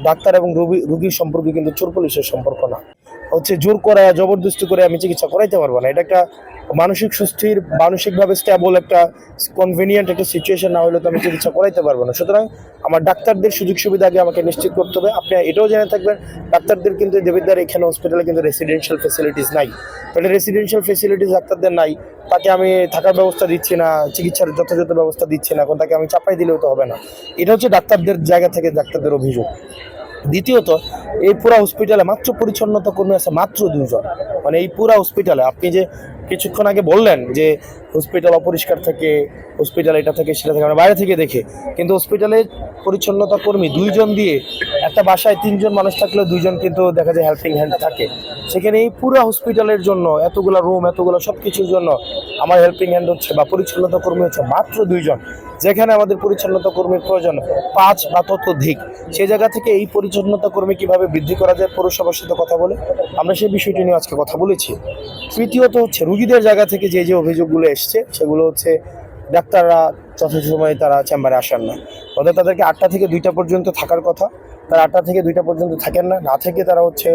Doctor এবং রোগীর সম্পর্কে কিন্তু চোর পুলিশের সম্পর্ক না। হচ্ছে জোর করা জবরদস্তি করে আমি চিকিৎসা করাইতে পারবো না। এটা একটা মানসিক সুস্থির, মানসিকভাবে স্টেবল একটা কনভিনিয়েন্ট একটা সিচুয়েশন না হলে তো আমি চিকিৎসা করাইতে পারবো না। সুতরাং আমার ডাক্তারদের সুযোগ সুবিধা আগে আমাকে নিশ্চিত করতে হবে। আপনি এটাও জেনে থাকবেন, ডাক্তারদের কিন্তু দেবিদ্বার এখানে হসপিটালে কিন্তু রেসিডেন্সিয়াল ফেসিলিটিস নাই। তাহলে রেসিডেন্সিয়াল ফেসিলিটিস ডাক্তারদের নাই, তাকে আমি থাকার ব্যবস্থা দিচ্ছি না, চিকিৎসার যথাযথ ব্যবস্থা দিচ্ছি না, এখন তাকে আমি চাপাই দিলেও তো হবে না। এটা হচ্ছে ডাক্তারদের জায়গা থেকে ডাক্তারদের অভিযোগ। দ্বিতীয়ত, এই পুরা হসপিটালে মাত্র পরিচ্ছন্নতা কর্মী আছে মাত্র 2 জন। মানে এই পুরা হসপিটালে আপনি যে কিছুক্ষণ আগে বললেন যে হসপিটাল অপরিষ্কার থাকে, হসপিটাল এটা থেকে সেটা থেকে, আমরা বাইরে থেকে দেখে, কিন্তু হসপিটালে পরিচ্ছন্নতা কর্মী 2 জন দিয়ে একটা বাসায় 3 জন মানুষ থাকলেও 2 জন কিন্তু দেখা যায় হেল্পিং হ্যান্ড থাকে। সেখানে এই পুরো হসপিটালের জন্য এতগুলো রুম, এতগুলো সব কিছুর জন্য আমার হেল্পিং হ্যান্ড হচ্ছে বা পরিচ্ছন্নতা কর্মী হচ্ছে মাত্র 2 জন, যেখানে আমাদের পরিচ্ছন্নতা কর্মীর প্রয়োজন 5 বা ততোধিক। সেই জায়গা থেকে এই পরিচ্ছন্নতা কর্মী কিভাবে বৃদ্ধি করা যায় পৌরসভার সাথে কথা বলে আমরা সেই বিষয়টি নিয়ে আজকে কথা বলেছি। তৃতীয়ত হচ্ছে রুগীদের জায়গা থেকে যে যে অভিযোগগুলো এসছে সেগুলো হচ্ছে ডাক্তাররা যথেষ্ট সময়ে তারা চেম্বারে আসেন না। অর্থাৎ তাদেরকে 8টা থেকে 2টা পর্যন্ত থাকার কথা, তারা 8টা থেকে 2টা পর্যন্ত থাকেন না, না থেকে তারা হচ্ছে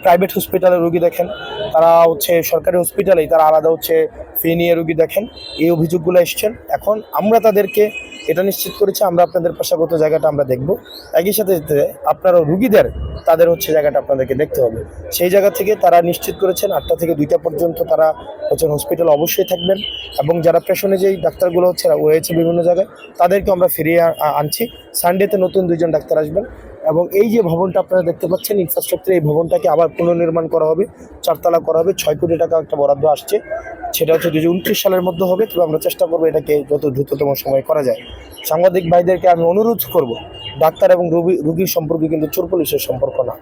প্রাইভেট হসপিটালে রুগী দেখেন, তারা হচ্ছে সরকারি হসপিটালেই তারা আলাদা হচ্ছে ফি নিয়ে রুগী দেখেন। এই অভিযোগগুলো এসছেন। এখন আমরা তাদেরকে এটা নিশ্চিত করেছি আমরা আপনাদের পেশাগত জায়গাটা আমরা দেখব, একই সাথে আপনারা রুগীদের তাদের হচ্ছে জায়গাটা আপনাদেরকে দেখতে হবে। সেই জায়গা থেকে তারা নিশ্চিত করেছেন 8টা থেকে 2টা পর্যন্ত তারা হচ্ছে হসপিটাল অবশ্যই থাকবেন, এবং যারা পেশনে যেই ডাক্তারগুলো হয়েছে বিভিন্ন জায়গায় তাদেরকে আমরা ফিরিয়ে আনছি। সানডেতে নতুন 2 জন ডাক্তার আসবেন, এবং এই যে ভবনটা আপনারা দেখতে পাচ্ছেন ইনফ্রাস্ট্রাকচার, এই ভবনটাকে আবার পুনর্নির্মাণ করা হবে, 4 তলা করা হবে। 6 কোটি টাকা একটা বরাদ্দ আসছে, সেটা হচ্ছে 2029 সালের মধ্যে হবে। তবে আমরা চেষ্টা করবো এটাকে যত দ্রুততম সময় করা যায়। সাংবাদিক ভাইদেরকে আমি অনুরোধ করব, ডাক্তার এবং রোগীর সম্পর্কে কিন্তু চোর পুলিশের সম্পর্ক না।